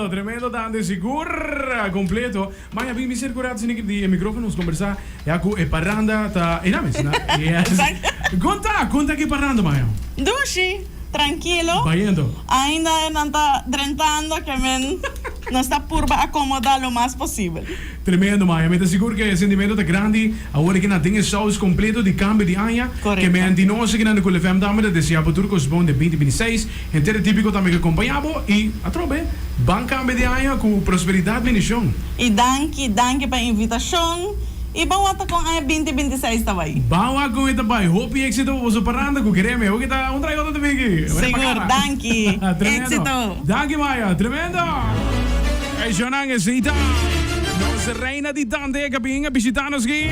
tremendo tante seguro completo. Ma ja, mi ser curato sin die microfoons conversar. Ja, ku e parranda ta enames, na. Yes. Conta que parranda, Maia. Dushi, tranquilo. Vayendo. Ainda não está drentando que não está por acomodar o mais possível. Tremendo, Maia. Me seguro que o sentimento é grande. Agora que na tem saus completo de cambio de anha. Correto. Que me antinosa que na no FM dama de se apo turcos bom de 2026. Inteiro típico também que acompanhamos e a trobe. Ban cambio de anha com prosperidade e bendição. E danke para a invitação. E vamos até com a 2026 também. Bawa com ita bai. Hope e éxito o parranda com quereme. O que tá um trago também aqui. Seguro, danke. Tremendo. Éxito. Danke, Maia. Tremendo. E Jonang Zita. Nossa reina di tante capinha visitanos aqui.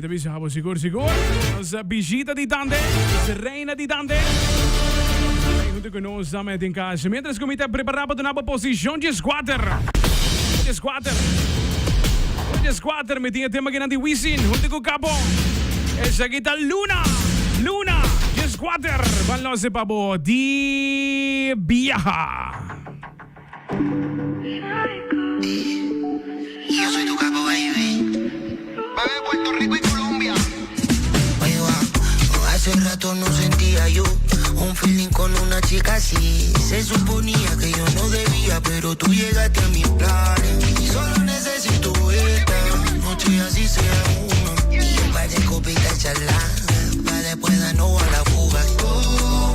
Avisamos, seguro. Nossa visita di tante. Nossa reina di tante. Junto com nós também em casa. Mientras que me está preparado para uma posição de squatter. De squatter, me tinha tema que não de Wisin. Junto com o Cabo. Essa aqui tá Luna, de squatter. Van los de pabo di viaja. Y yo soy tu capo, baby. Bebé, Puerto Rico y Colombia. Oye, va. Hace rato no sentía yo un feeling con una chica así. Se suponía que yo no debía, pero tú llegaste a mis planes. Y solo necesito esta noche, así sea una. Y un par de copitas charlar, para después darnos a la fuga. Oh,